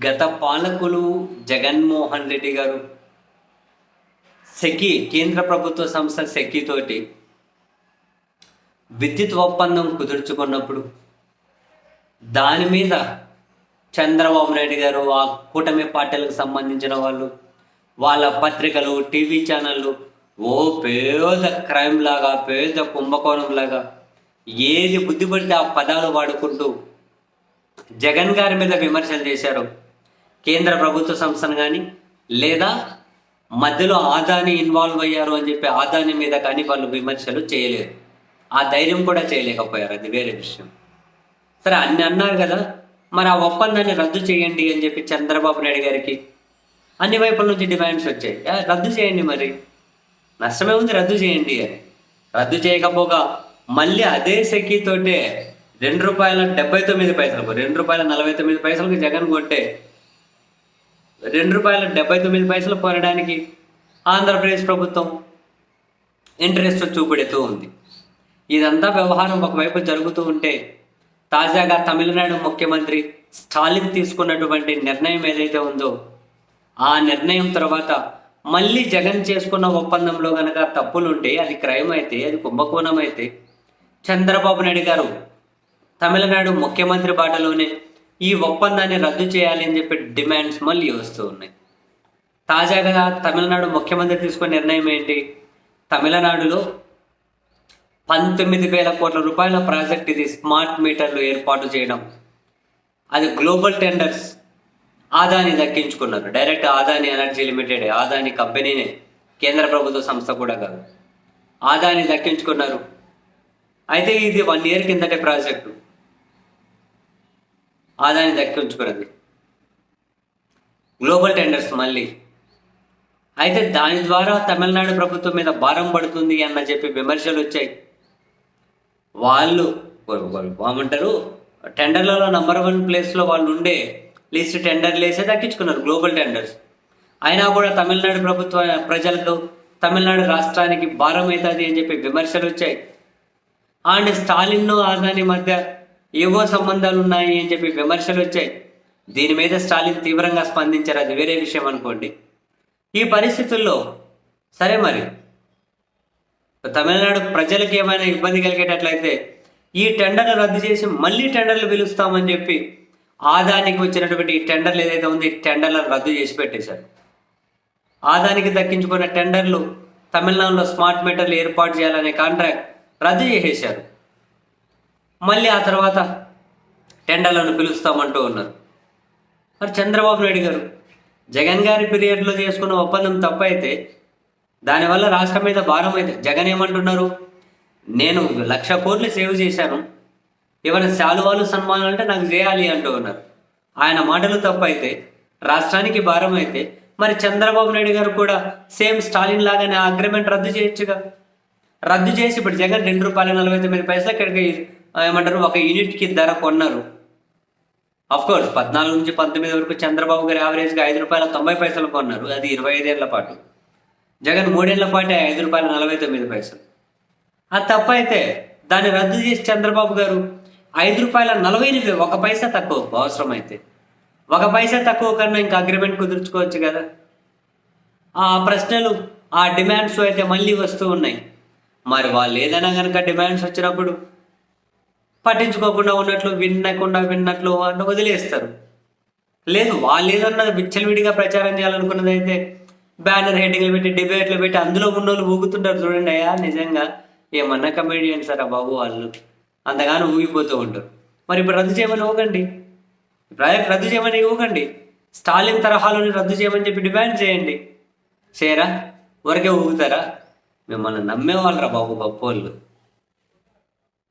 గత పాలకులు జగన్మోహన్ రెడ్డి గారు కేంద్ర ప్రభుత్వ సంస్థ తోటి విద్యుత్ ఒప్పందం కుదుర్చుకున్నప్పుడు దాని మీద చంద్రబాబు నాయుడు గారు ఆ కూటమి పార్టీలకు సంబంధించిన వాళ్ళు వాళ్ళ పత్రికలు టీవీ ఛానళ్ళు పేద క్రైమ్ లాగా పేద కుంభకోణం లాగా ఏది బుద్ధి పడితే ఆ పదాలు వాడుకుంటూ జగన్ గారి మీద విమర్శలు చేశారు. కేంద్ర ప్రభుత్వ సంస్థను కానీ లేదా మధ్యలో ఆదాని ఇన్వాల్వ్ అయ్యారు అని చెప్పి ఆదాని మీద కానీ వాళ్ళు విమర్శలు చేయలేరు. ఆ ధైర్యం కూడా చేయలేకపోయారు. అది వేరే విషయం. సరే అన్ని అన్నారు కదా, మరి ఆ ఒప్పందాన్ని రద్దు చేయండి అని చెప్పి చంద్రబాబు నాయుడు గారికి అన్ని వైపుల నుంచి డిమాండ్స్ వచ్చాయి. రద్దు చేయండి, మరి నష్టమే ఉంది, రద్దు చేయండి అని. రద్దు చేయకపోగా మళ్ళీ అదే సెకీతోటే ₹2.79 ₹2.49 జగన్ కొట్టే ₹2.79 కొనడానికి ఆంధ్రప్రదేశ్ ప్రభుత్వం ఇంట్రెస్ట్ చూపెడుతూ ఉంది. ఇదంతా వ్యవహారం ఒకవైపు జరుగుతూ ఉంటే తాజాగా తమిళనాడు ముఖ్యమంత్రి స్టాలిన్ తీసుకున్నటువంటి నిర్ణయం ఏదైతే ఉందో ఆ నిర్ణయం తర్వాత మళ్ళీ జగన్ చేసుకున్న ఒప్పందంలో కనుక తప్పులుంటే, అది క్రైమ్ అయితే, అది కుంభకోణం అయితే, చంద్రబాబు నాయుడు గారు తమిళనాడు ముఖ్యమంత్రి బాటలోనే ఈ ఒప్పందాన్ని రద్దు చేయాలి అని చెప్పి డిమాండ్స్ మళ్ళీ వస్తూ ఉన్నాయి. తాజాగా తమిళనాడు ముఖ్యమంత్రి తీసుకున్న నిర్ణయం ఏంటి? తమిళనాడులో 19,000 కోట్ల రూపాయల ప్రాజెక్ట్ ఇది. స్మార్ట్ మీటర్లు ఏర్పాటు చేయడం, అది గ్లోబల్ టెండర్స్ ఆదాని దక్కించుకున్నారు. Direct Adani energy limited, Adani కంపెనీనే, కేంద్ర ప్రభుత్వ సంస్థ కూడా కాదు. ఆదాని దక్కించుకున్నారు. అయితే ఇది 1 year కిందటే ప్రాజెక్టు ఆదాని దక్కించుకున్నది, గ్లోబల్ టెండర్స్ మళ్ళీ. అయితే దాని ద్వారా తమిళనాడు ప్రభుత్వం మీద భారం పడుతుంది అన్న చెప్పి విమర్శలు వచ్చాయి. వాళ్ళు ఏమంటారు, టెండర్లలో నంబర్ 1 ప్లేస్లో వాళ్ళు ఉండే లిస్ట్ టెండర్లు వేసే దక్కించుకున్నారు, గ్లోబల్ టెండర్స్. అయినా కూడా తమిళనాడు ప్రభుత్వ ప్రజలకు, తమిళనాడు రాష్ట్రానికి భారం అవుతుంది అని చెప్పి విమర్శలు వచ్చాయి. అండ్ స్టాలిన్ ఆదాని మధ్య ఏవో సంబంధాలు ఉన్నాయి అని చెప్పి విమర్శలు వచ్చాయి. దీని మీద స్టాలిన్ తీవ్రంగా స్పందించారు, అది వేరే విషయం అనుకోండి. ఈ పరిస్థితుల్లో సరే, మరి తమిళనాడు ప్రజలకు ఏమైనా ఇబ్బంది కలిగేటట్లయితే ఈ టెండర్లు రద్దు చేసి మళ్ళీ టెండర్లు పిలుస్తామని చెప్పి ఆదానికి వచ్చినటువంటి ఈ టెండర్లు ఏదైతే ఉంది, ఈ టెండర్లను రద్దు చేసి పెట్టేశారు. ఆదానికి దక్కించుకున్న టెండర్లు తమిళనాడులో స్మార్ట్ మీటర్లు ఏర్పాటు చేయాలనే కాంట్రాక్ట్ రద్దు చేసేశారు. మళ్ళీ ఆ తర్వాత టెండర్లను పిలుస్తామంటూ ఉన్నారు. మరి చంద్రబాబు నాయుడు గారు జగన్ గారి పీరియడ్లో చేసుకున్న ఒప్పందం తప్పైతే, దానివల్ల రాష్ట్రం మీద భారం అయితే, జగన్ ఏమంటున్నారు, నేను 1,00,000 కోట్లు సేవ్ చేశాను, ఏమైనా శాలువాలు సన్మానాలు అంటే నాకు చేయాలి అంటూ ఉన్నారు. ఆయన మాటలు తప్పైతే, రాష్ట్రానికి భారం అయితే, మరి చంద్రబాబు నాయుడు గారు కూడా సేమ్ స్టాలిన్ లాగానే ఆ అగ్రిమెంట్ రద్దు చేయొచ్చుగా. రద్దు చేసి ఇప్పుడు జగన్ ₹2.49 ఇక్కడికి ఏమంటారు, ఒక యూనిట్కి ధర కొన్నారు. అఫ్కోర్స్ 14 నుంచి 19 వరకు చంద్రబాబు గారు యావరేజ్గా ₹5.90 కొన్నారు, అది 25 ఏళ్ల పాటు. జగన్ 3 ఏళ్ల పాటు ₹5.49. అది తప్పైతే దాన్ని రద్దు చేసి చంద్రబాబు గారు ₹5.40, 1 పైసా తక్కువ, అవసరమైతే 1 పైసా తక్కువ కన్నా ఇంకా అగ్రిమెంట్ కుదుర్చుకోవచ్చు కదా. ఆ ప్రశ్నలు, ఆ డిమాండ్స్ అయితే మళ్ళీ వస్తూ ఉన్నాయి. మరి వాళ్ళు ఏదైనా కనుక డిమాండ్స్ వచ్చినప్పుడు పట్టించుకోకుండా ఉన్నట్లు, విన్నట్లు అని వదిలేస్తారు. లేదు, వాళ్ళు ఏదన్నా విచ్చలవిడిగా ప్రచారం చేయాలనుకున్నది అయితే బ్యానర్ హెడ్డింగ్లు పెట్టి, డిబేట్లు పెట్టి, అందులో ఉన్నోళ్ళు ఊగుతుంటారు చూడండి. అయ్యా నిజంగా ఏమన్నా కమెడియన్స్ సార్ బాబు, వాళ్ళు అంతగానో ఊగిపోతూ ఉంటారు. మరి ఇప్పుడు రద్దు చేయమని ఇవ్వకండి, ప్రాజెక్ట్ రద్దు చేయమని ఇవ్వకండి, స్టాలిన్ తరహాలోని రద్దు చేయమని చెప్పి డిమాండ్ చేయండి. చేయరా? ఊరికే ఊగుతారా? మిమ్మల్ని నమ్మేవాళ్ళరా బాబు గొప్పోళ్ళు.